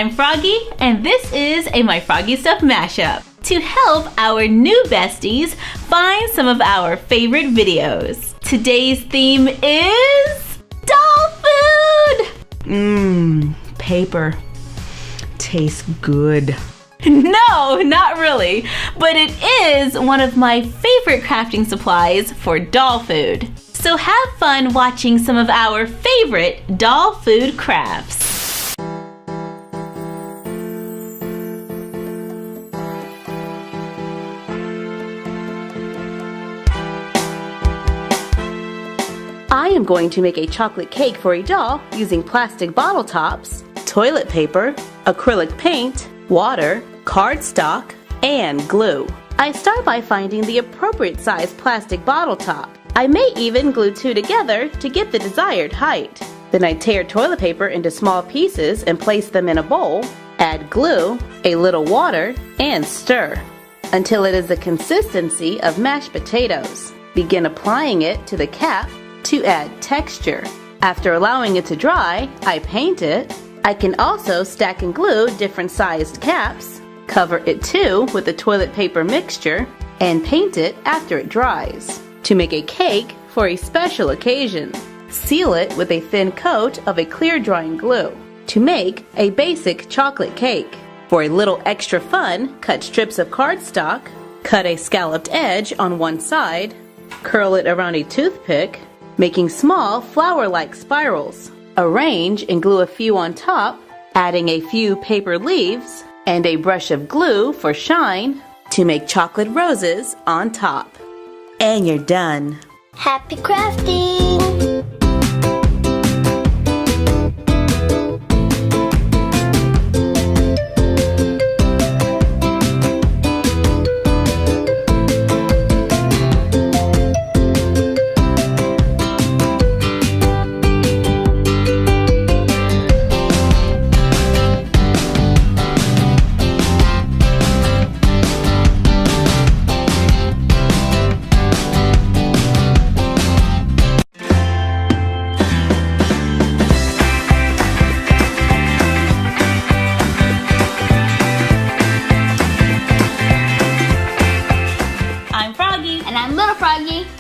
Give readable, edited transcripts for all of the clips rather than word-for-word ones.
I'm Froggy, and this is a My Froggy Stuff mashup to help our new besties find some of our favorite videos. Today's theme is doll food! Paper. Tastes good. No, not really, but it is one of my favorite crafting supplies for doll food. So have fun watching some of our favorite doll food crafts. I am going to make a chocolate cake for a doll using plastic bottle tops, toilet paper, acrylic paint, water, cardstock, and glue. I start by finding the appropriate size plastic bottle top. I may even glue two together to get the desired height. Then I tear toilet paper into small pieces and place them in a bowl, add glue, a little water, and stir until it is the consistency of mashed potatoes. Begin applying it to the cap to add texture. After allowing it to dry, I paint it. I can also stack and glue different sized caps, cover it too with the toilet paper mixture, and paint it after it dries. To make a cake for a special occasion, seal it with a thin coat of a clear drying glue. To make a basic chocolate cake. For a little extra fun, cut strips of cardstock, cut a scalloped edge on one side, curl it around a toothpick, making small flower-like spirals. Arrange and glue a few on top, adding a few paper leaves and a brush of glue for shine to make chocolate roses on top. And you're done. Happy crafting!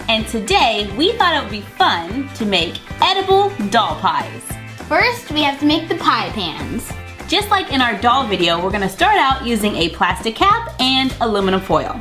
And today we thought it would be fun to make edible doll pies. First, we have to make the pie pans. Just like in our doll video, we're going to start out using a plastic cap and aluminum foil.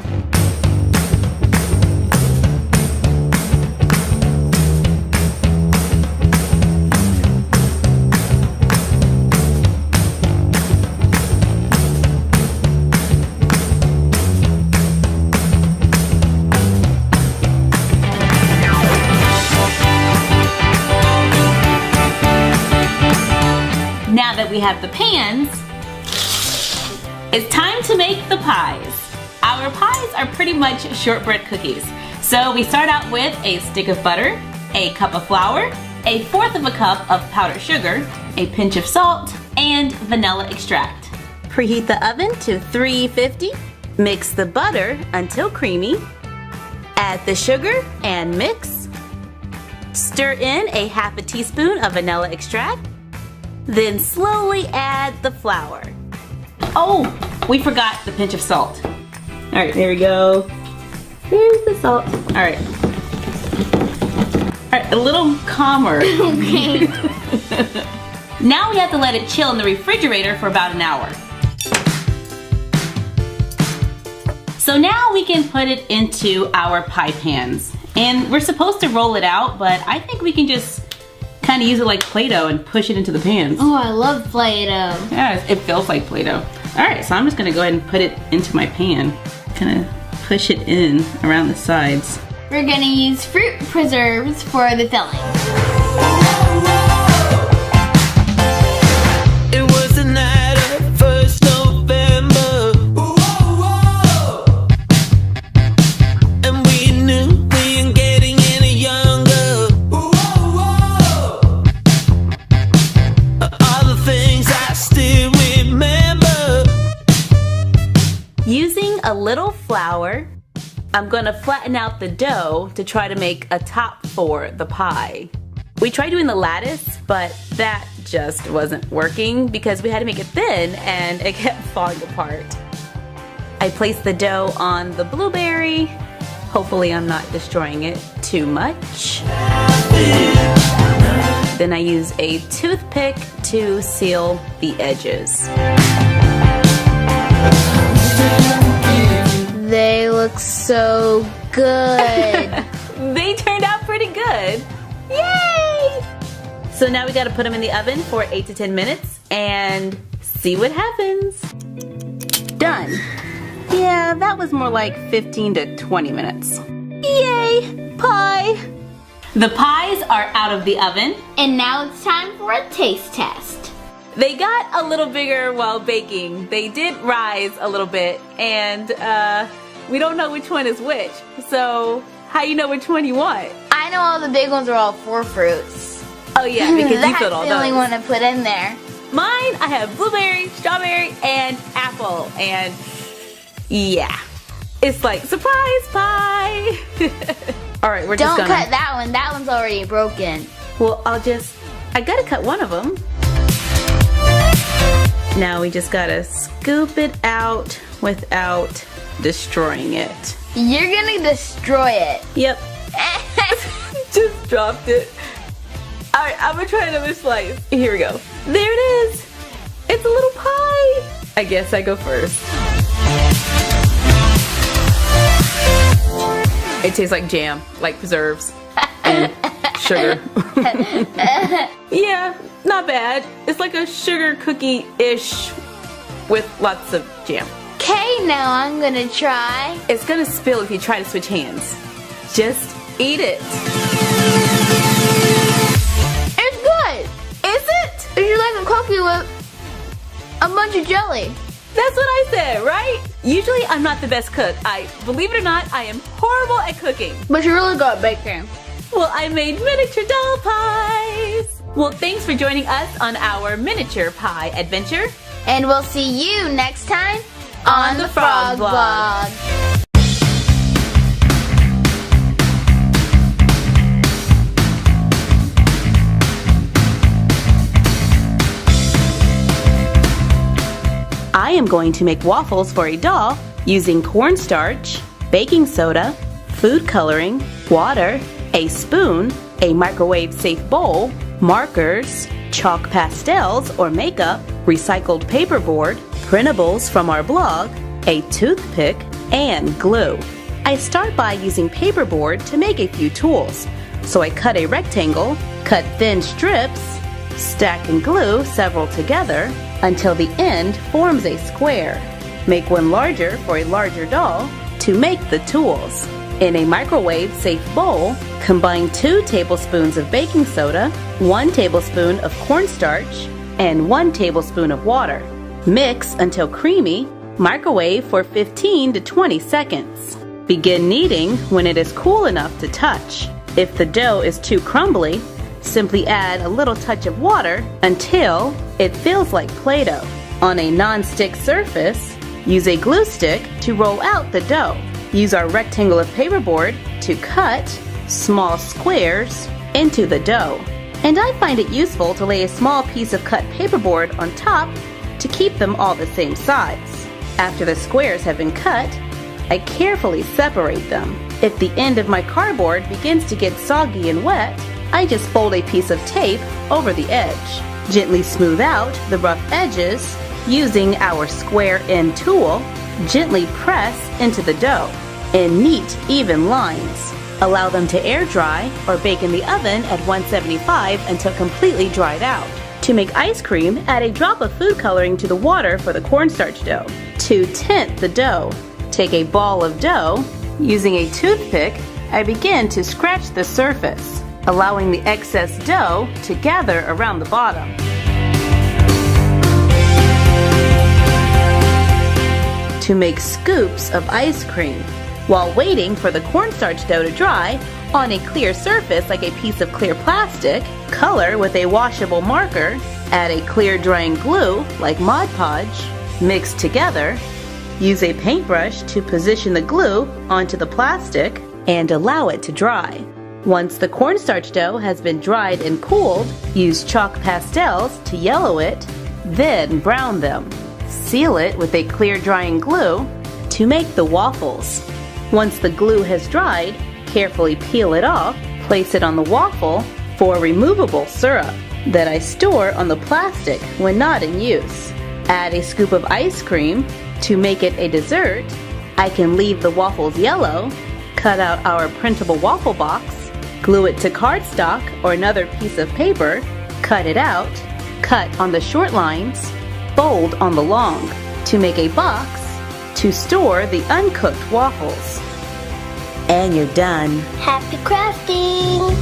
Now that we have the pans, it's time to make the pies. Our pies are pretty much shortbread cookies. So we start out with a stick of butter, a cup of flour, a fourth of a cup of powdered sugar, a pinch of salt, and vanilla extract. Preheat the oven to 350. Mix the butter until creamy. Add the sugar and mix. Stir in a half a teaspoon of vanilla extract. Then slowly add the flour. Oh, we forgot the pinch of salt. All right, there we go. Here's the salt. All right. All right, a little calmer. Okay. Now we have to let it chill in the refrigerator for about an hour. So now we can put it into our pie pans. And we're supposed to roll it out, but I think we can just kind of use it like Play-Doh and push it into the pans. Oh, I love Play-Doh. Yeah, it feels like Play-Doh. Alright, so I'm just going to go ahead and put it into my pan. Kind of push it in around the sides. We're going to use fruit preserves for the filling. It was the night of 1st November. And we knew we ain't getting any younger. All the things I still remember. Using a little flour, I'm going to flatten out the dough to try to make a top for the pie. We tried doing the lattice, but that just wasn't working because we had to make it thin and it kept falling apart. I placed the dough on the blueberry. Hopefully I'm not destroying it too much. Then I use a toothpick to seal the edges. They look so good. They turned out pretty good. Yay! So now we gotta put them in the oven for 8 to 10 minutes and see what happens. Done. Yeah, that was more like 15 to 20 minutes. Yay! Pie! The pies are out of the oven. And now it's time for a taste test. They got a little bigger while baking. They did rise a little bit, and we don't know which one is which. So, how you know which one you want? I know all the big ones are all 4 fruits. Oh yeah, because you filled all That's the only those. one I put in there. Mine, I have blueberry, strawberry, and apple, and yeah. It's like, surprise pie! Alright, we're just Don't gonna... cut that one. That one's already broken. Well, I gotta cut one of them. Now we just gotta scoop it out without destroying it. You're gonna destroy it. Yep. Just dropped it. Alright, I'm gonna try another slice. Here we go. There it is! It's a little pie! I guess I go first. It tastes like jam, like preserves, and sugar. Yeah, not bad. It's like a sugar cookie-ish with lots of jam. Okay, now I'm gonna try. It's gonna spill if you try to switch hands. Just eat it. It's good. Is it? It's just like a cookie with a bunch of jelly. That's what I said, right? Usually I'm not the best cook. Believe it or not, I am horrible at cooking. But you're really good at baking. Well, I made miniature doll pies. Well, thanks for joining us on our miniature pie adventure. And we'll see you next time on the Frog Blog. I am going to make waffles for a doll using cornstarch, baking soda, food coloring, water, a spoon, a microwave-safe bowl, markers, chalk pastels or makeup, recycled paperboard, printables from our blog, a toothpick, and glue. I start by using paperboard to make a few tools. So I cut a rectangle, cut thin strips, stack and glue several together until the end forms a square. Make one larger for a larger doll to make the tools. In a microwave-safe bowl, combine 2 tablespoons of baking soda, 1 tablespoon of cornstarch, and 1 tablespoon of water. Mix until creamy. Microwave for 15 to 20 seconds. Begin kneading when it is cool enough to touch. If the dough is too crumbly, simply add a little touch of water until it feels like Play-Doh. On a non-stick surface, use a glue stick to roll out the dough. Use our rectangle of paperboard to cut small squares into the dough. And I find it useful to lay a small piece of cut paperboard on top to keep them all the same size. After the squares have been cut, I carefully separate them. If the end of my cardboard begins to get soggy and wet, I just fold a piece of tape over the edge. Gently smooth out the rough edges using our square end tool. Gently press into the dough in neat, even lines. Allow them to air dry or bake in the oven at 175 until completely dried out. To make ice cream, add a drop of food coloring to the water for the cornstarch dough. To tint the dough, take a ball of dough. Using a toothpick, I begin to scratch the surface, allowing the excess dough to gather around the bottom. To make scoops of ice cream. While waiting for the cornstarch dough to dry, on a clear surface like a piece of clear plastic, color with a washable marker, add a clear drying glue like Mod Podge, mix together, use a paintbrush to position the glue onto the plastic and allow it to dry. Once the cornstarch dough has been dried and cooled, use chalk pastels to yellow it, then brown them. Seal it with a clear drying glue to make the waffles. Once the glue has dried, carefully peel it off, place it on the waffle for removable syrup that I store on the plastic when not in use. Add a scoop of ice cream to make it a dessert. I can leave the waffles yellow, cut out our printable waffle box, glue it to cardstock or another piece of paper, cut it out, cut on the short lines, fold on the long to make a box to store the uncooked waffles. And you're done. Happy crafting!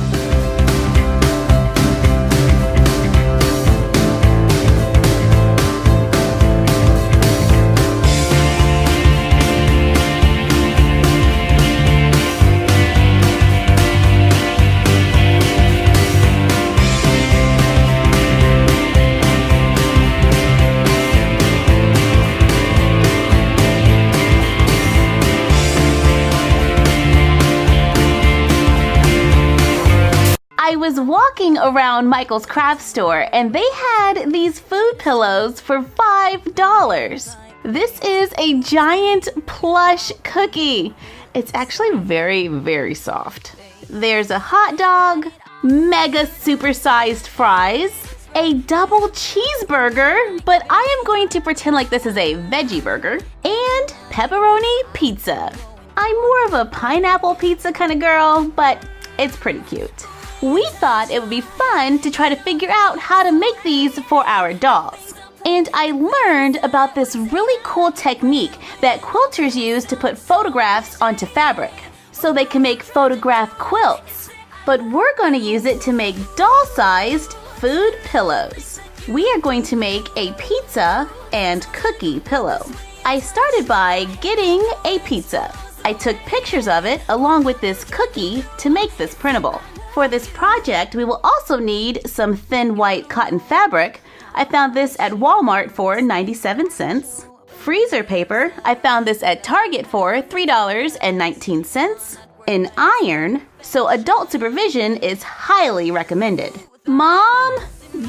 I was walking around Michael's craft store and they had these food pillows for $5. This is a giant plush cookie. It's actually very, very soft. There's a hot dog, mega supersized fries, a double cheeseburger, but I am going to pretend like this is a veggie burger, and pepperoni pizza. I'm more of a pineapple pizza kind of girl, but it's pretty cute. We thought it would be fun to try to figure out how to make these for our dolls. And I learned about this really cool technique that quilters use to put photographs onto fabric, so they can make photograph quilts. But we're going to use it to make doll-sized food pillows. We are going to make a pizza and cookie pillow. I started by getting a pizza. I took pictures of it along with this cookie to make this printable. For this project, we will also need some thin white cotton fabric. I found this at Walmart for 97 cents. Freezer paper, I found this at Target for $3.19. An iron, so adult supervision is highly recommended. Mom?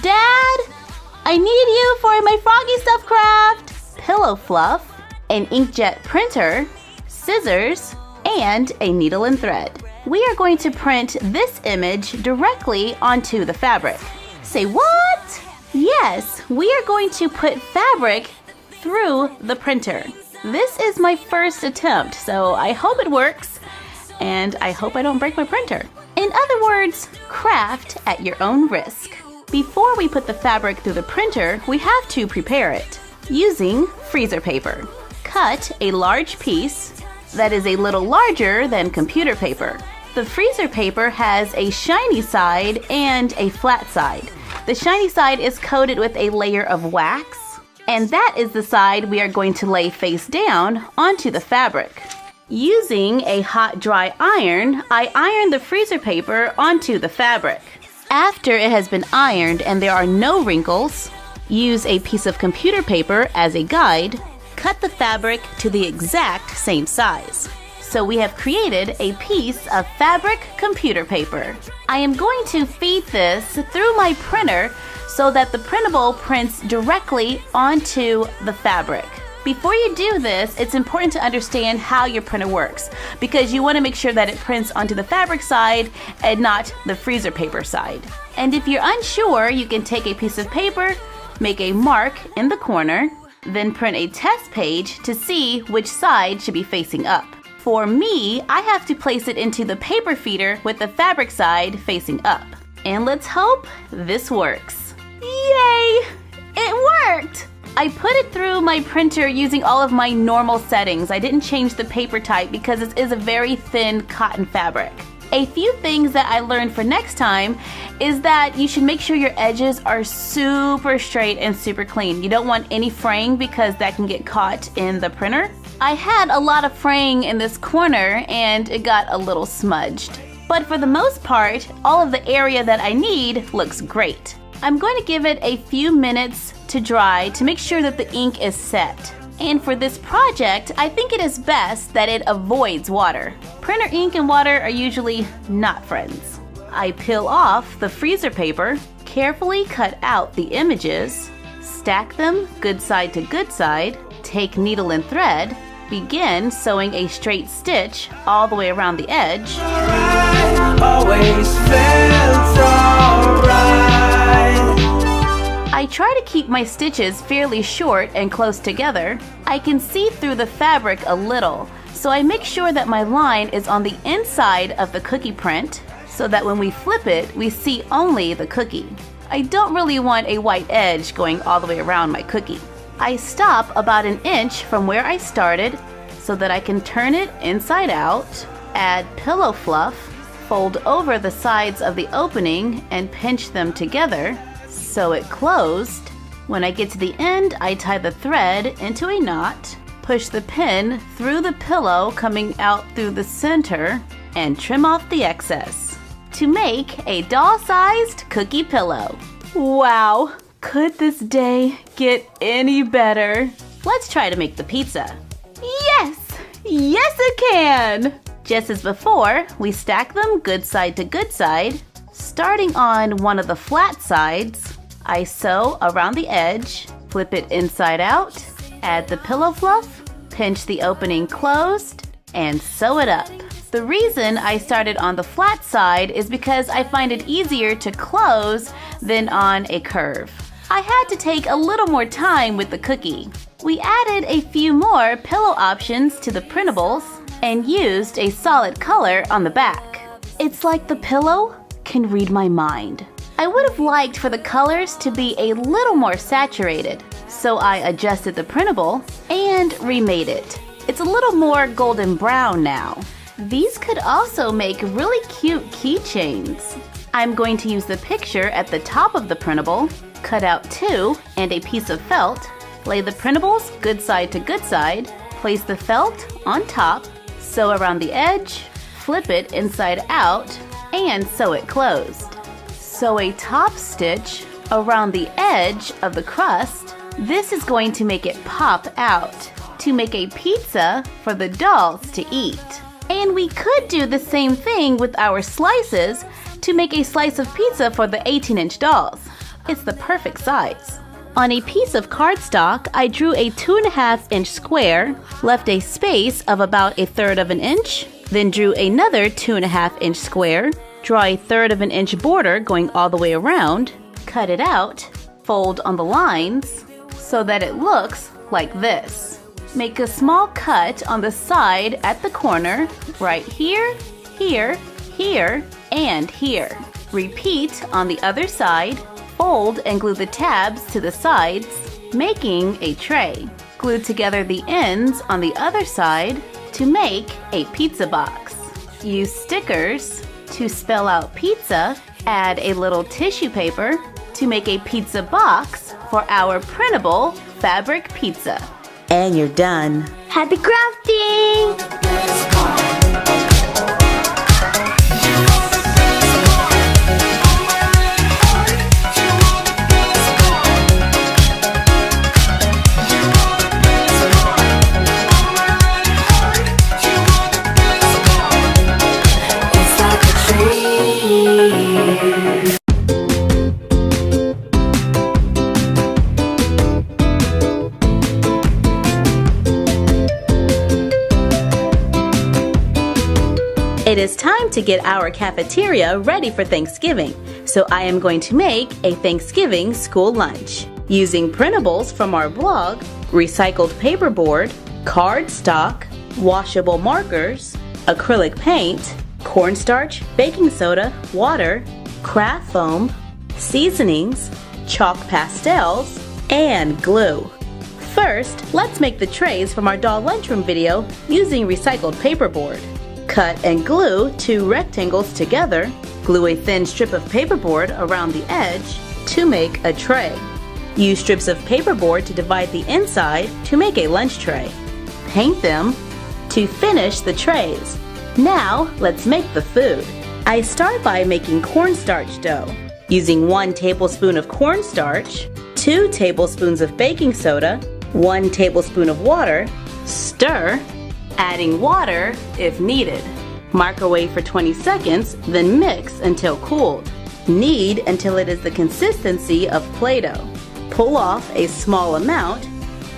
Dad? I need you for my Froggy Stuff craft. Pillow fluff, an inkjet printer, scissors, and a needle and thread. We are going to print this image directly onto the fabric. Say what? Yes, we are going to put fabric through the printer. This is my first attempt, so I hope it works, and I hope I don't break my printer. In other words, craft at your own risk. Before we put the fabric through the printer, we have to prepare it using freezer paper. Cut a large piece that is a little larger than computer paper. The freezer paper has a shiny side and a flat side. The shiny side is coated with a layer of wax, and that is the side we are going to lay face down onto the fabric. Using a hot dry iron, I iron the freezer paper onto the fabric. After it has been ironed and there are no wrinkles, use a piece of computer paper as a guide. Cut the fabric to the exact same size. So we have created a piece of fabric computer paper. I am going to feed this through my printer so that the printable prints directly onto the fabric. Before you do this, it's important to understand how your printer works, because you want to make sure that it prints onto the fabric side and not the freezer paper side. And if you're unsure, you can take a piece of paper, make a mark in the corner, then print a test page to see which side should be facing up. For me, I have to place it into the paper feeder with the fabric side facing up. And let's hope this works. Yay! It worked! I put it through my printer using all of my normal settings. I didn't change the paper type because this is a very thin cotton fabric. A few things that I learned for next time is that you should make sure your edges are super straight and super clean. You don't want any fraying because that can get caught in the printer. I had a lot of fraying in this corner and it got a little smudged. But for the most part, all of the area that I need looks great. I'm going to give it a few minutes to dry to make sure that the ink is set. And for this project, I think it is best that it avoids water. Printer ink and water are usually not friends. I peel off the freezer paper, carefully cut out the images, stack them good side to good side, take needle and thread, begin sewing a straight stitch all the way around the edge. Always felt alright. I try to keep my stitches fairly short and close together. I can see through the fabric a little, so I make sure that my line is on the inside of the cookie print so that when we flip it, we see only the cookie. I don't really want a white edge going all the way around my cookie. I stop about an inch from where I started so that I can turn it inside out, add pillow fluff, fold over the sides of the opening and pinch them together, sew it closed. When I get to the end, I tie the thread into a knot, push the pin through the pillow coming out through the center, and trim off the excess to make a doll-sized cookie pillow. Wow, could this day get any better? Let's try to make the pizza. Yes! Yes it can! Just as before, we stack them good side to good side. Starting on one of the flat sides, I sew around the edge, flip it inside out, add the pillow fluff, pinch the opening closed, and sew it up. The reason I started on the flat side is because I find it easier to close than on a curve. I had to take a little more time with the cookie. We added a few more pillow options to the printables and used a solid color on the back. It's like the pillow can read my mind. I would have liked for the colors to be a little more saturated, so I adjusted the printable and remade it. It's a little more golden brown now. These could also make really cute keychains. I'm going to use the picture at the top of the printable, cut out two and a piece of felt, lay the printables good side to good side, place the felt on top, sew around the edge, flip it inside out, and sew it closed. Sew a top stitch around the edge of the crust. This is going to make it pop out to make a pizza for the dolls to eat. And we could do the same thing with our slices to make a slice of pizza for the 18-inch dolls. It's the perfect size. On a piece of cardstock, I drew a 2.5-inch square, left a space of about 1/3 of an inch, then drew another 2.5-inch square, draw a 1/3 of an inch border going all the way around, cut it out, fold on the lines so that it looks like this. Make a small cut on the side at the corner, right here, here, here, and here. Repeat on the other side, fold and glue the tabs to the sides, making a tray. Glue together the ends on the other side to make a pizza box. Use stickers to spell out pizza, add a little tissue paper to make a pizza box for our printable fabric pizza. And you're done. Happy crafting! It's like a dream. It is time to get our cafeteria ready for Thanksgiving, so I am going to make a Thanksgiving school lunch. Using printables from our blog, recycled paperboard, cardstock, washable markers, acrylic paint, cornstarch, baking soda, water, craft foam, seasonings, chalk pastels, and glue. First, let's make the trays from our doll lunchroom video using recycled paperboard. Cut and glue 2 rectangles together. Glue a thin strip of paperboard around the edge to make a tray. Use strips of paperboard to divide the inside to make a lunch tray. Paint them to finish the trays. Now, let's make the food. I start by making cornstarch dough. Using 1 tablespoon of cornstarch, 2 tablespoons of baking soda, 1 tablespoon of water, stir, adding water if needed. Microwave for 20 seconds, then mix until cooled. Knead until it is the consistency of Play-Doh. Pull off a small amount,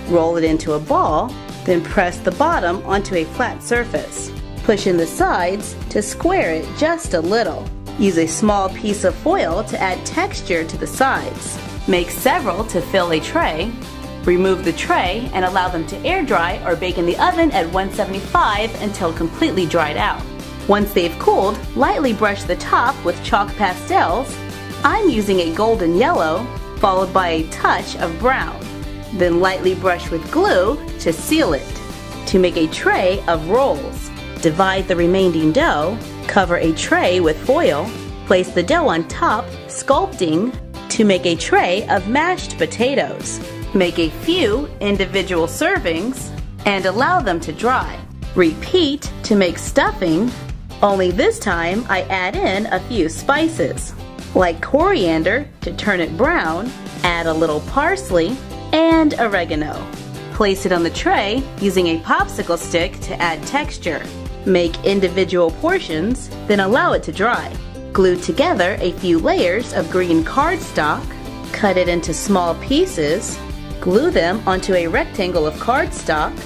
roll it into a ball, then press the bottom onto a flat surface. Push in the sides to square it just a little. Use a small piece of foil to add texture to the sides. Make several to fill a tray. Remove the tray and allow them to air dry or bake in the oven at 175 until completely dried out. Once they've cooled, lightly brush the top with chalk pastels. I'm using a golden yellow, followed by a touch of brown. Then lightly brush with glue to seal it. To make a tray of rolls, divide the remaining dough, cover a tray with foil, place the dough on top, sculpting to make a tray of mashed potatoes. Make a few individual servings and allow them to dry. Repeat to make stuffing, only this time I add in a few spices, like coriander to turn it brown, add a little parsley, and oregano. Place it on the tray using a popsicle stick to add texture. Make individual portions, then allow it to dry. Glue together a few layers of green cardstock, cut it into small pieces, glue them onto a rectangle of cardstock,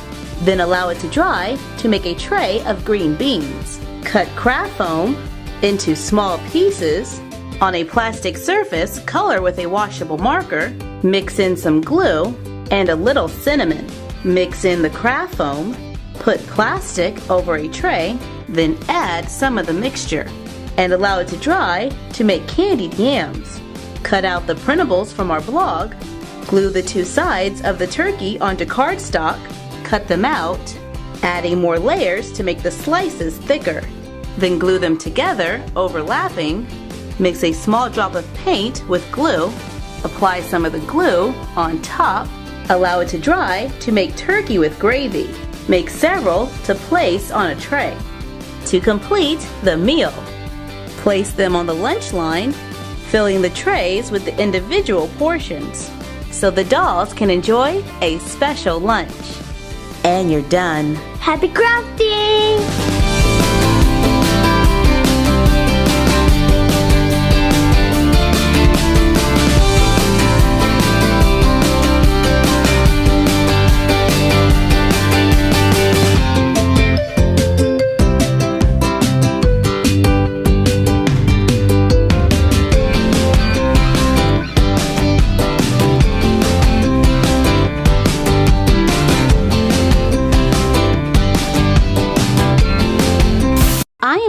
then allow it to dry to make a tray of green beans. Cut craft foam into small pieces. On a plastic surface, color with a washable marker, mix in some glue and a little cinnamon. Mix in the craft foam, put plastic over a tray, then add some of the mixture and allow it to dry to make candied yams. Cut out the printables from our blog, glue the 2 sides of the turkey onto cardstock, cut them out, adding more layers to make the slices thicker. Then glue them together, overlapping. Mix a small drop of paint with glue, apply some of the glue on top, allow it to dry to make turkey with gravy. Make several to place on a tray. To complete the meal, place them on the lunch line, filling the trays with the individual portions, so the dolls can enjoy a special lunch. And you're done. Happy crafting!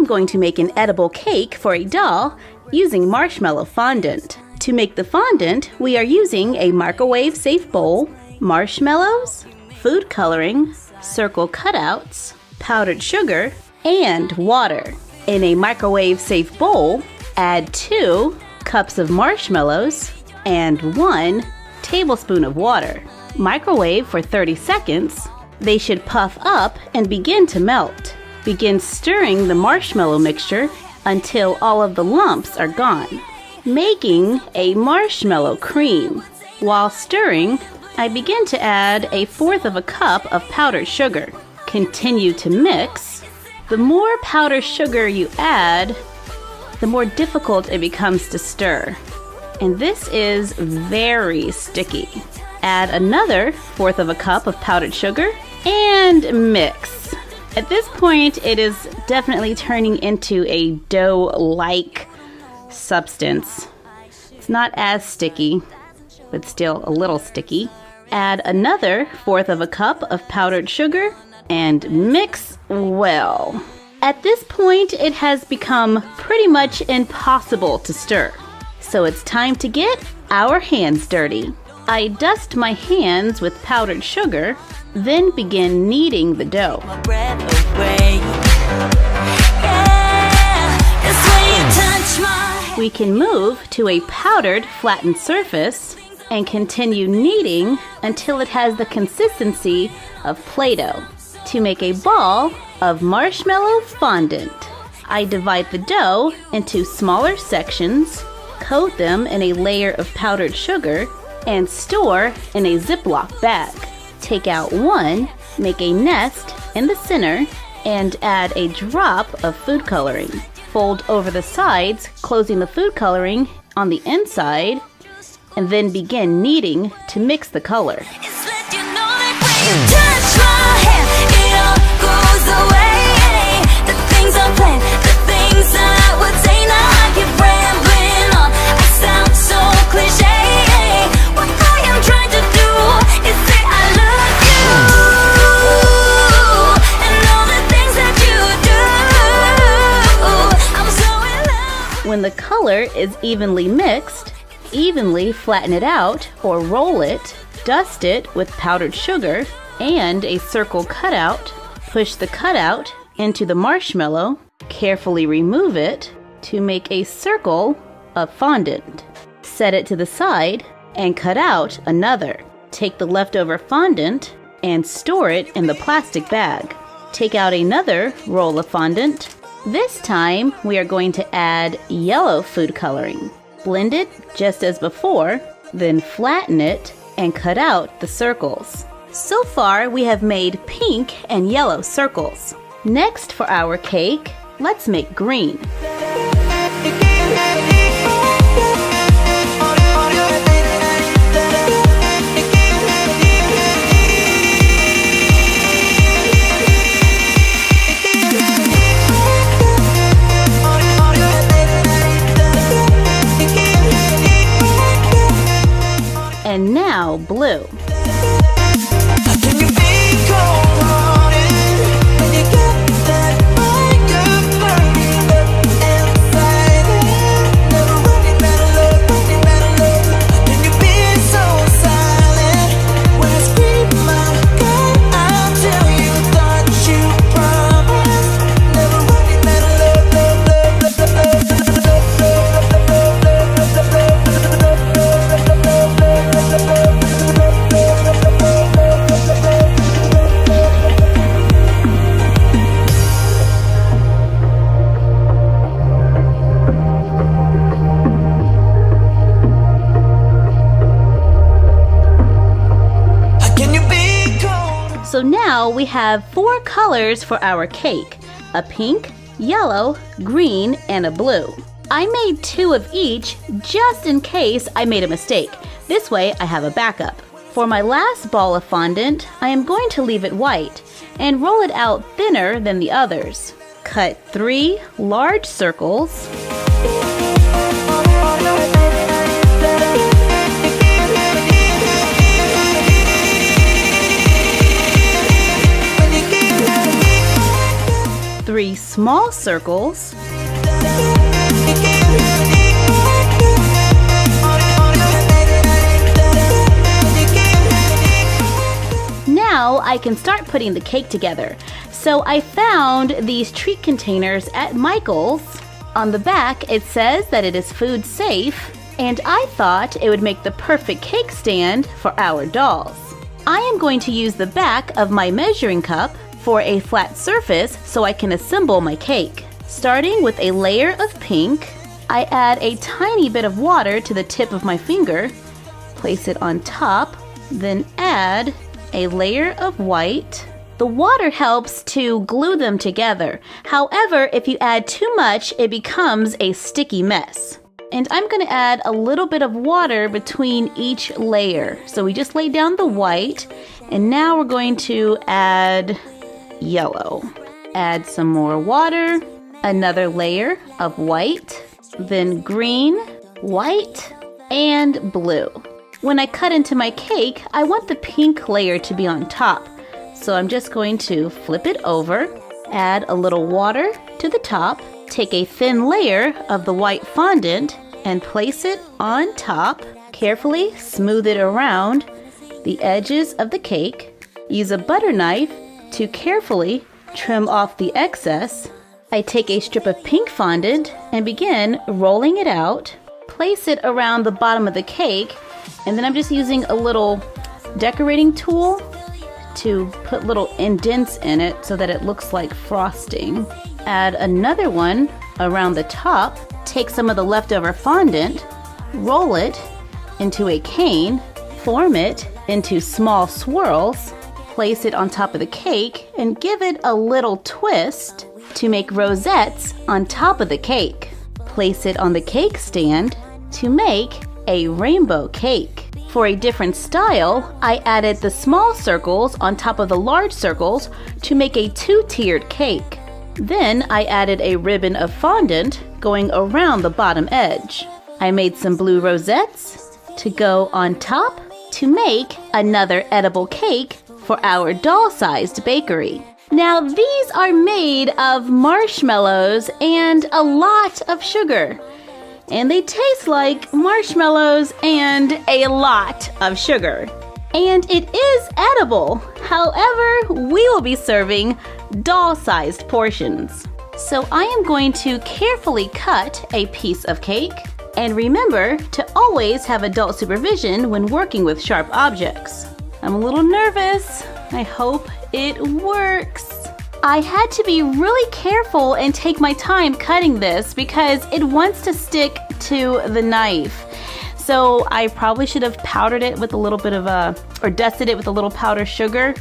Going to make an edible cake for a doll using marshmallow fondant. To make the fondant, we are using a microwave-safe bowl, marshmallows, food coloring, circle cutouts, powdered sugar, and water. In a microwave-safe bowl, add 2 cups of marshmallows and 1 tablespoon of water. Microwave for 30 seconds. They should puff up and begin to melt. Begin stirring the marshmallow mixture until all of the lumps are gone, making a marshmallow cream. While stirring, I begin to add 1/4 cup of powdered sugar. Continue to mix. The more powdered sugar you add, the more difficult it becomes to stir. And this is very sticky. Add another 1/4 cup of powdered sugar and mix. At this point, it is definitely turning into a dough-like substance. It's not as sticky, but still a little sticky. Add another 1/4 cup of powdered sugar and mix well. At this point, it has become pretty much impossible to stir. So it's time to get our hands dirty. I dust my hands with powdered sugar, then begin kneading the dough. We can move to a powdered flattened surface and continue kneading until it has the consistency of Play-Doh. To make a ball of marshmallow fondant, I divide the dough into smaller sections, coat them in a layer of powdered sugar, and store in a Ziploc bag. Take out one, make a nest in the center, and add a drop of food coloring. Fold over the sides, closing the food coloring on the inside, and then begin kneading to mix the color. When the color is evenly mixed, evenly flatten it out or roll it, dust it with powdered sugar and a circle cutout. Push the cutout into the marshmallow, carefully remove it to make a circle of fondant. Set it to the side and cut out another. Take the leftover fondant and store it in the plastic bag. Take out another roll of fondant. This time, we are going to add yellow food coloring. Blend it just as before, then flatten it and cut out the circles. So far, we have made pink and yellow circles. Next for our cake, let's make green. And now blue. So now we have 4 colors for our cake, a pink, yellow, green, and a blue. I made 2 of each just in case I made a mistake. This way I have a backup. For my last ball of fondant, I am going to leave it white and roll it out thinner than the others. Cut 3 large circles. Three small circles. Now I can start putting the cake together. So I found these treat containers at Michael's. On the back it says that it is food safe, and I thought it would make the perfect cake stand for our dolls. I am going to use the back of my measuring cup for a flat surface so I can assemble my cake. Starting with a layer of pink, I add a tiny bit of water to the tip of my finger, place it on top, then add a layer of white. The water helps to glue them together. However, if you add too much, it becomes a sticky mess. And I'm going to add a little bit of water between each layer. So we just laid down the white, and now we're going to add yellow. Add some more water, another layer of white, then green, white, and blue. When I cut into my cake, I want the pink layer to be on top. So I'm just going to flip it over, add a little water to the top, take a thin layer of the white fondant and place it on top. Carefully smooth it around the edges of the cake. Use a butter knife to carefully trim off the excess. I take a strip of pink fondant and begin rolling it out. Place it around the bottom of the cake, and then I'm just using a little decorating tool to put little indents in it so that it looks like frosting. Add another one around the top. Take some of the leftover fondant, roll it into a cane, form it into small swirls, place it on top of the cake, and give it a little twist to make rosettes on top of the cake. Place it on the cake stand to make a rainbow cake. For a different style, I added the small circles on top of the large circles to make a two-tiered cake. Then I added a ribbon of fondant going around the bottom edge. I made some blue rosettes to go on top to make another edible cake for our doll-sized bakery. Now these are made of marshmallows and a lot of sugar. And they taste like marshmallows and a lot of sugar. And it is edible. However, we will be serving doll-sized portions. So I am going to carefully cut a piece of cake. And remember to always have adult supervision when working with sharp objects. I'm a little nervous. I hope it works. I had to be really careful and take my time cutting this because it wants to stick to the knife. So I probably should have powdered it with a little bit of or dusted it with a little powdered sugar.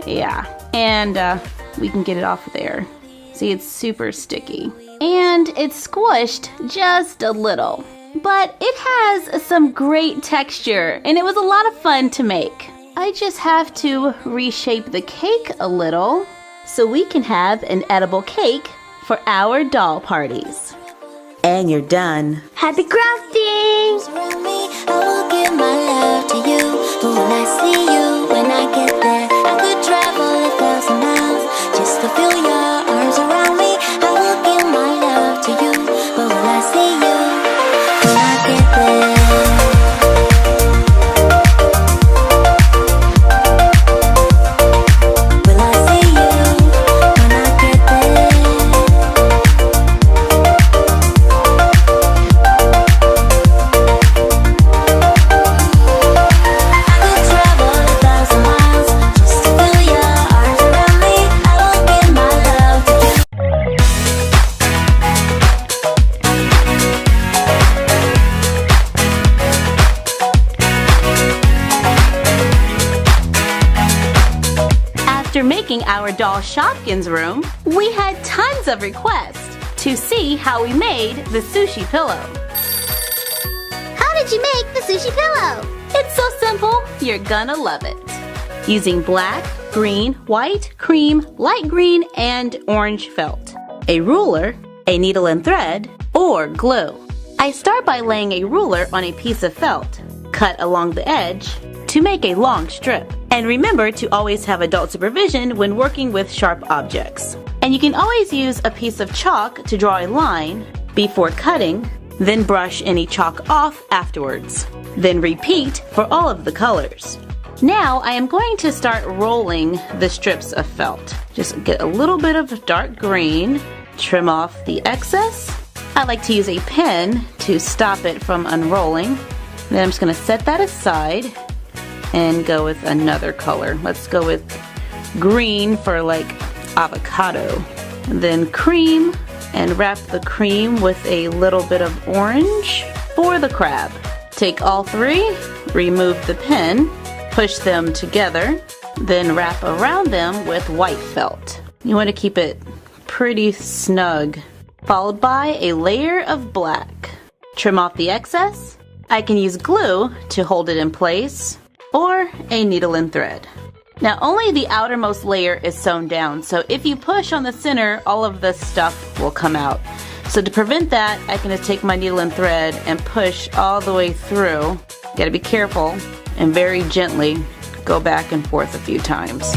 Yeah, and we can get it off there. See, it's super sticky. And it's squished just a little. But it has some great texture and it was a lot of fun to make. I just have to reshape the cake a little so we can have an edible cake for our doll parties. And you're done. Happy crafting! Around me, I will give my love to you. But when I see you, when I get there, I could travel 1,000 miles just to feel your arms around me. I will give my love to you. But when I see you, when I get there. After making our doll Shopkins room, we had tons of requests to see how we made the sushi pillow. How did you make the sushi pillow? It's so simple, you're gonna love it. Using black, green, white, cream, light green, and orange felt, a ruler, a needle and thread, or glue. I start by laying a ruler on a piece of felt, cut along the edge, to make a long strip. And remember to always have adult supervision when working with sharp objects. And you can always use a piece of chalk to draw a line before cutting, then brush any chalk off afterwards. Then repeat for all of the colors. Now I am going to start rolling the strips of felt. Just get a little bit of dark green, trim off the excess. I like to use a pen to stop it from unrolling. Then I'm just going to set that aside and go with another color. Let's go with green for like avocado. And then cream, and wrap the cream with a little bit of orange for the crab. Take all three, remove the pen, push them together, then wrap around them with white felt. You want to keep it pretty snug, followed by a layer of black. Trim off the excess. I can use glue to hold it in place, or a needle and thread. Now only the outermost layer is sewn down, so if you push on the center, all of the stuff will come out. So to prevent that, I can just take my needle and thread and push all the way through. Gotta be careful and very gently go back and forth a few times.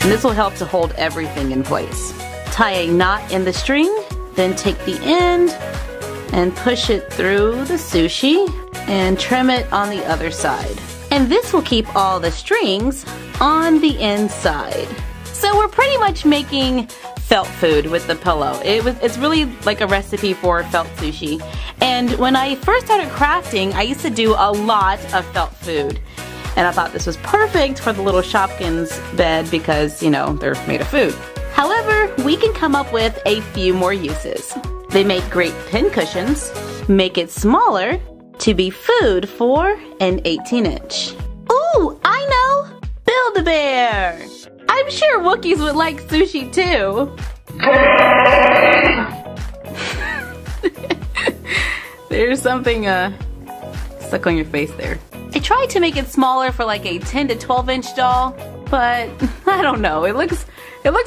And this will help to hold everything in place. Tie a knot in the string, then take the end and push it through the sushi and trim it on the other side. And this will keep all the strings on the inside. So we're pretty much making felt food with the pillow. It's really like a recipe for felt sushi. And when I first started crafting, I used to do a lot of felt food. And I thought this was perfect for the little Shopkins bed because, you know, they're made of food. However, we can come up with a few more uses. They make great pin cushions, Make it smaller to be food for an 18-inch. Ooh, I know! Build-A-Bear! I'm sure Wookiees would like sushi too. There's something stuck on your face there. I tried to make it smaller for like a 10 to 12-inch doll, but I don't know. It looks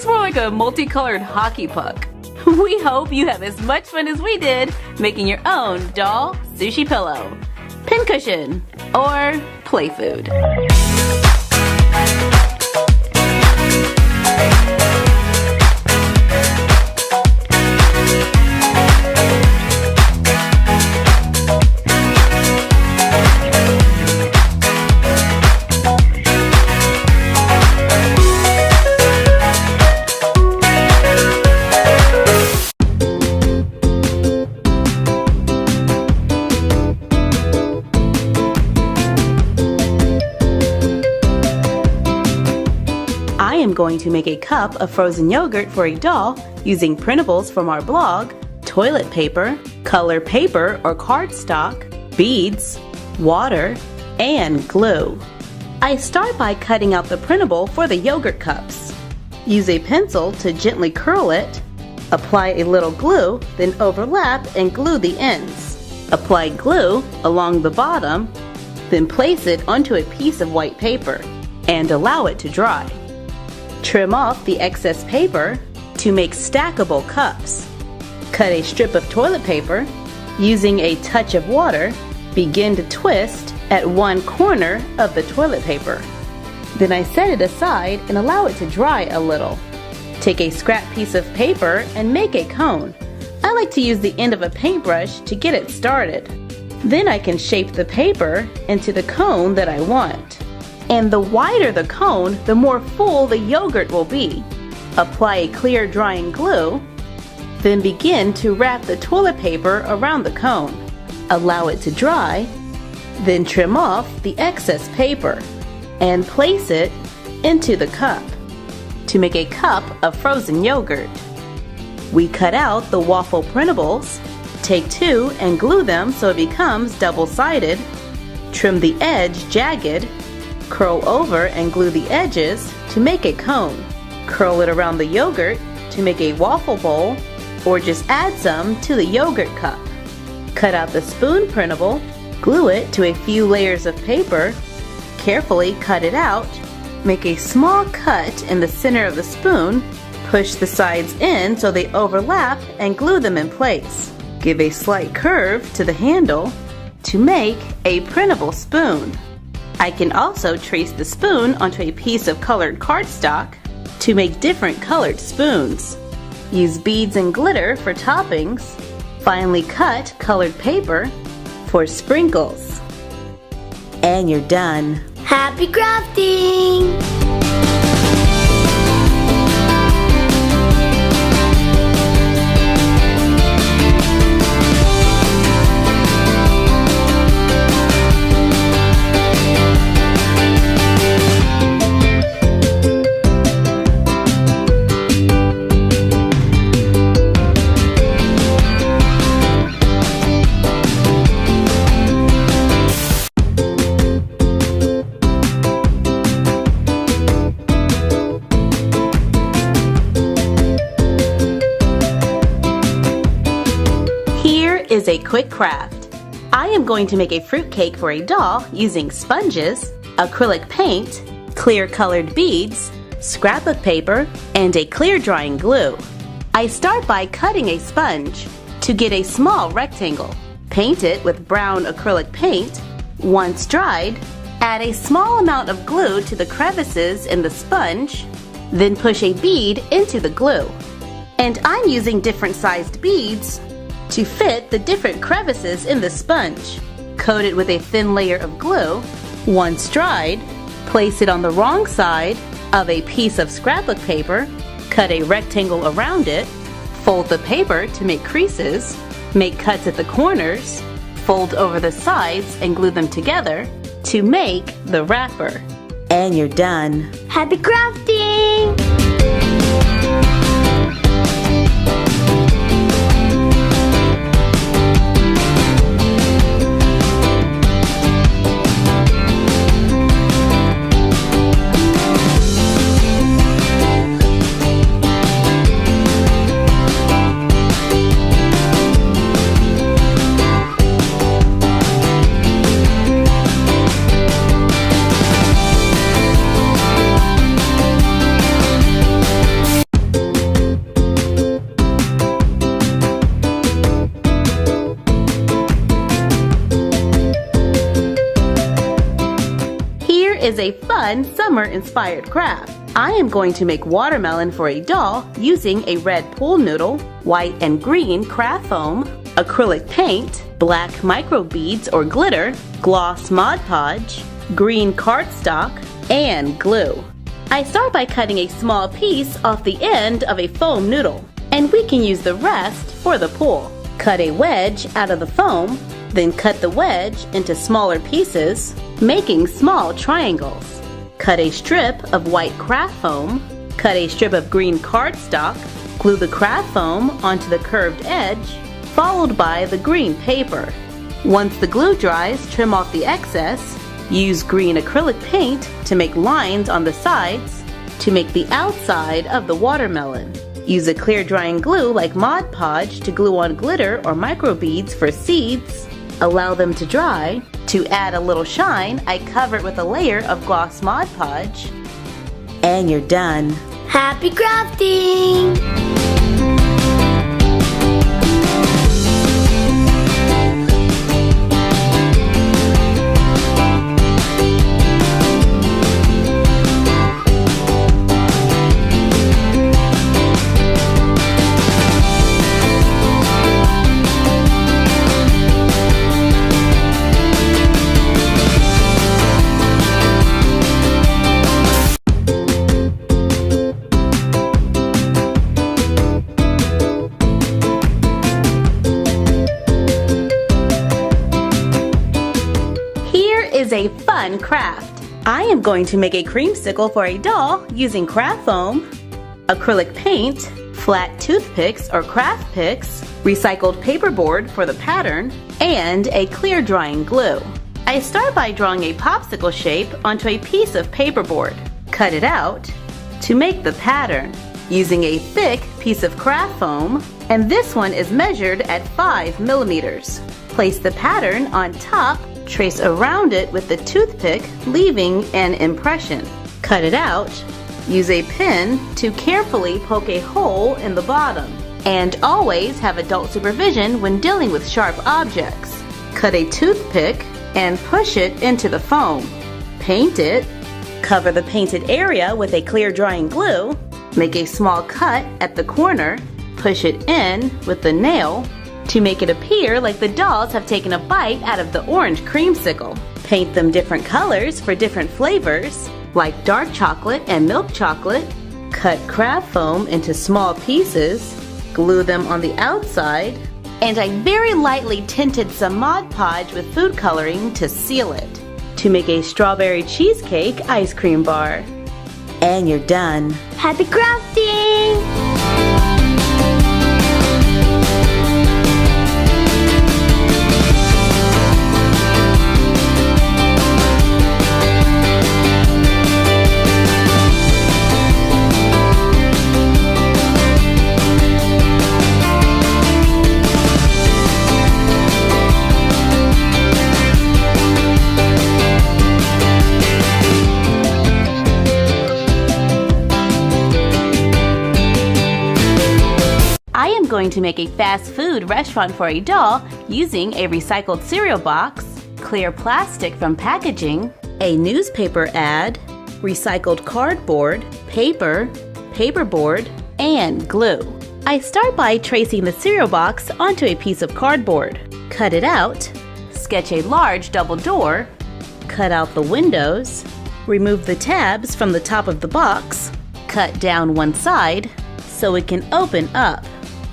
more like a multicolored hockey puck. We hope you have as much fun as we did making your own doll sushi pillow, pincushion, or play food. I am going to make a cup of frozen yogurt for a doll using printables from our blog, toilet paper, color paper or cardstock, beads, water, and glue. I start by cutting out the printable for the yogurt cups. Use a pencil to gently curl it. Apply a little glue, then overlap and glue the ends. Apply glue along the bottom, then place it onto a piece of white paper and allow it to dry. Trim off the excess paper to make stackable cups. Cut a strip of toilet paper. Using a touch of water, begin to twist at one corner of the toilet paper. Then I set it aside and allow it to dry a little. Take a scrap piece of paper and make a cone. I like to use the end of a paintbrush to get it started. Then I can shape the paper into the cone that I want. And the wider the cone, the more full the yogurt will be. Apply a clear drying glue, then begin to wrap the toilet paper around the cone. Allow it to dry, then trim off the excess paper and place it into the cup to make a cup of frozen yogurt. We cut out the waffle printables, take two and glue them so it becomes double-sided. Trim the edge jagged. Curl over and glue the edges to make a cone. Curl it around the yogurt to make a waffle bowl, or just add some to the yogurt cup. Cut out the spoon printable, glue it to a few layers of paper, carefully cut it out, make a small cut in the center of the spoon, push the sides in so they overlap and glue them in place. Give a slight curve to the handle to make a printable spoon. I can also trace the spoon onto a piece of colored cardstock to make different colored spoons. Use beads and glitter for toppings. Finely cut colored paper for sprinkles. And you're done. Happy crafting! Is a quick craft. I am going to make a fruit cake for a doll using sponges, acrylic paint, clear colored beads, scrapbook paper, and a clear drying glue. I start by cutting a sponge. To get a small rectangle, paint it with brown acrylic paint. Once dried, add a small amount of glue to the crevices in the sponge, then push a bead into the glue. And I'm using different sized beads to fit the different crevices in the sponge. Coat it with a thin layer of glue. Once dried, place it on the wrong side of a piece of scrapbook paper, cut a rectangle around it, fold the paper to make creases, make cuts at the corners, fold over the sides and glue them together to make the wrapper. And you're done. Happy crafting! is a fun summer-inspired craft. I am going to make watermelon for a doll using a red pool noodle, white and green craft foam, acrylic paint, black micro beads or glitter, gloss Mod Podge, green cardstock, and glue. I start by cutting a small piece off the end of a foam noodle, and we can use the rest for the pool. Cut a wedge out of the foam, then cut the wedge into smaller pieces, making small triangles. Cut a strip of white craft foam, cut a strip of green cardstock, glue the craft foam onto the curved edge, followed by the green paper. Once the glue dries, trim off the excess. Use green acrylic paint to make lines on the sides to make the outside of the watermelon. Use a clear drying glue like Mod Podge to glue on glitter or micro beads for seeds. Allow them to dry. To add a little shine, I cover it with a layer of gloss Mod Podge. And you're done. Happy crafting! Is a fun craft. I am going to make a creamsicle for a doll using craft foam, acrylic paint, flat toothpicks or craft picks, recycled paperboard for the pattern, and a clear drying glue. I start by drawing a popsicle shape onto a piece of paperboard. Cut it out to make the pattern using a thick piece of craft foam, and this one is measured at 5 millimeters. Place the pattern on top. Trace around it with the toothpick, leaving an impression. Cut it out. Use a pin to carefully poke a hole in the bottom. And always have adult supervision when dealing with sharp objects. Cut a toothpick and push it into the foam. Paint it. Cover the painted area with a clear drying glue. Make a small cut at the corner. Push it in with the nail to make it appear like the dolls have taken a bite out of the orange creamsicle. Paint them different colors for different flavors, like dark chocolate and milk chocolate. Cut craft foam into small pieces, glue them on the outside, and I very lightly tinted some Mod Podge with food coloring to seal it, to make a strawberry cheesecake ice cream bar. And you're done. Happy crafting! Going to make a fast food restaurant for a doll using a recycled cereal box, clear plastic from packaging, a newspaper ad, recycled cardboard, paper, paperboard, and glue. I start by tracing the cereal box onto a piece of cardboard. Cut it out, sketch a large double door, cut out the windows, remove the tabs from the top of the box, cut down one side so it can open up.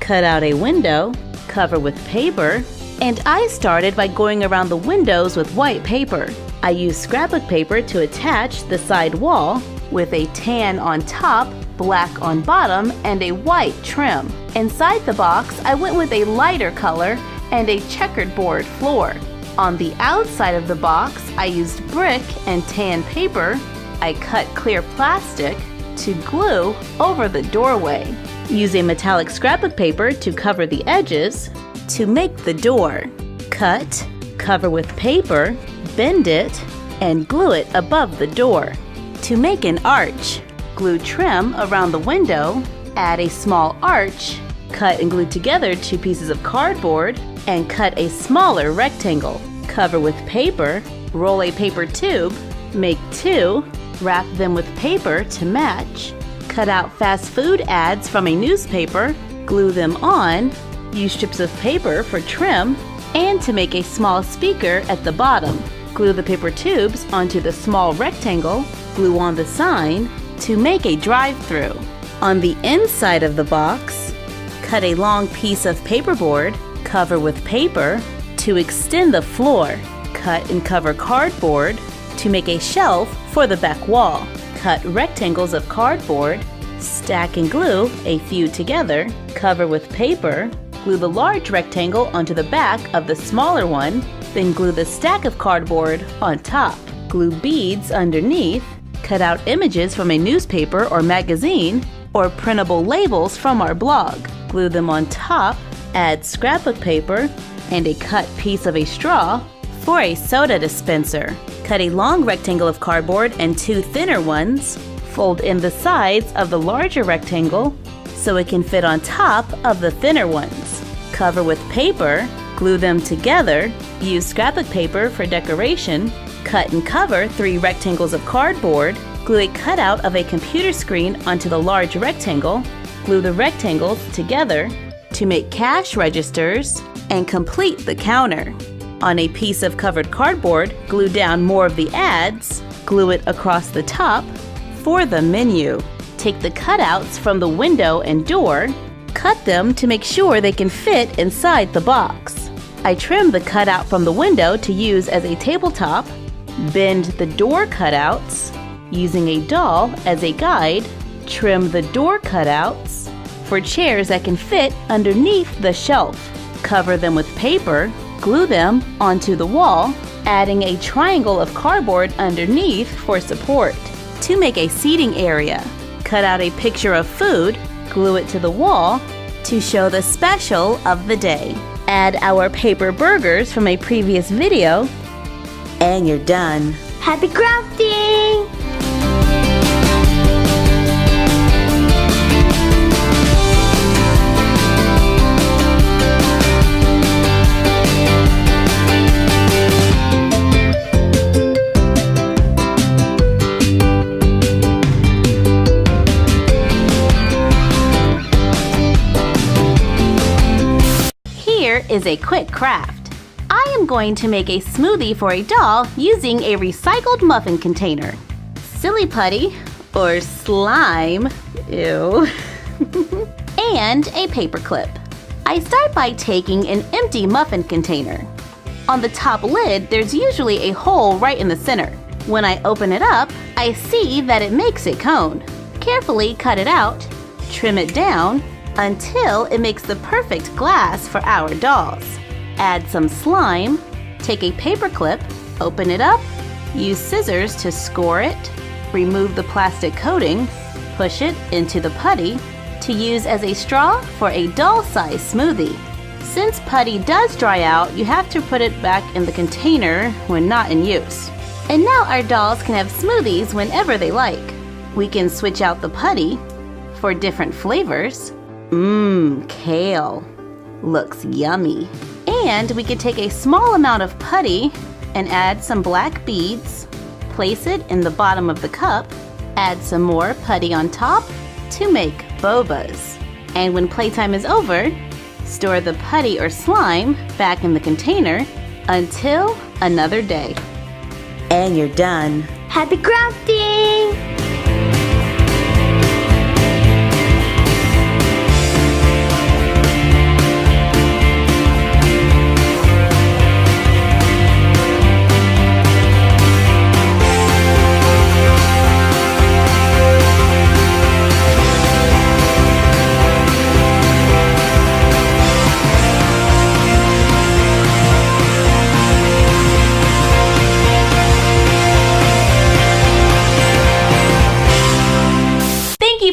Cut out a window, cover with paper, and I started by going around the windows with white paper. I used scrapbook paper to attach the side wall with a tan on top, black on bottom, and a white trim. Inside the box, I went with a lighter color and a checkered board floor. On the outside of the box, I used brick and tan paper. I cut clear plastic to glue over the doorway. Use a metallic scrapbook paper to cover the edges to make the door. Cut, cover with paper, bend it, and glue it above the door. To make an arch, glue trim around the window, add a small arch, cut and glue together 2 pieces of cardboard, and cut a smaller rectangle. Cover with paper, roll a paper tube, Make 2, wrap them with paper to match, cut out fast food ads from a newspaper, glue them on, use strips of paper for trim, and to make a small speaker at the bottom. Glue the paper tubes onto the small rectangle, glue on the sign to make a drive-through. On the inside of the box, cut a long piece of paperboard, cover with paper to extend the floor. Cut and cover cardboard to make a shelf for the back wall. Cut rectangles of cardboard, stack and glue a few together, cover with paper, glue the large rectangle onto the back of the smaller one, then glue the stack of cardboard on top. Glue beads underneath, cut out images from a newspaper or magazine, or printable labels from our blog. Glue them on top, add scrapbook paper, and a cut piece of a straw for a soda dispenser. Cut a long rectangle of cardboard and 2 thinner ones. Fold in the sides of the larger rectangle so it can fit on top of the thinner ones. Cover with paper, glue them together, use scrapbook paper for decoration, cut and cover 3 rectangles of cardboard, glue a cutout of a computer screen onto the large rectangle, glue the rectangles together to make cash registers, and complete the counter. On a piece of covered cardboard, glue down more of the ads, glue it across the top for the menu. Take the cutouts from the window and door, cut them to make sure they can fit inside the box. I trimmed the cutout from the window to use as a tabletop, bend the door cutouts, using a doll as a guide, trim the door cutouts for chairs that can fit underneath the shelf. Cover them with paper, glue them onto the wall, adding a triangle of cardboard underneath for support. To make a seating area, cut out a picture of food, glue it to the wall to show the special of the day. Add our paper burgers from a previous video, and you're done. Happy crafting! Here is a quick craft. I am going to make a smoothie for a doll using a recycled muffin container, silly putty or slime, ew, and a paper clip. I start by taking an empty muffin container. On the top lid, there's usually a hole right in the center. When I open it up, I see that it makes a cone. Carefully cut it out, trim it down until it makes the perfect glass for our dolls. Add some slime, take a paper clip, open it up, use scissors to score it, remove the plastic coating, push it into the putty to use as a straw for a doll-size smoothie. Since putty does dry out, you have to put it back in the container when not in use. And now our dolls can have smoothies whenever they like. We can switch out the putty for different flavors. Kale. Looks yummy. And we could take a small amount of putty and add some black beads, place it in the bottom of the cup, add some more putty on top to make bobas. And when playtime is over, store the putty or slime back in the container until another day. And you're done. Happy crafting!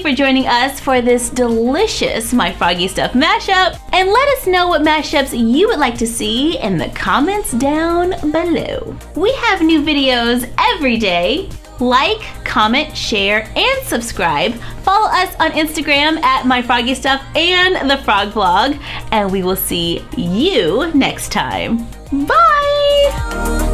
For joining us for this delicious My Froggy Stuff mashup, and let us know what mashups you would like to see in the comments down below. We have new videos every day. Like, comment, share, and subscribe. Follow us on Instagram at My Froggy Stuff and The Frog Vlog, and we will see you next time. Bye!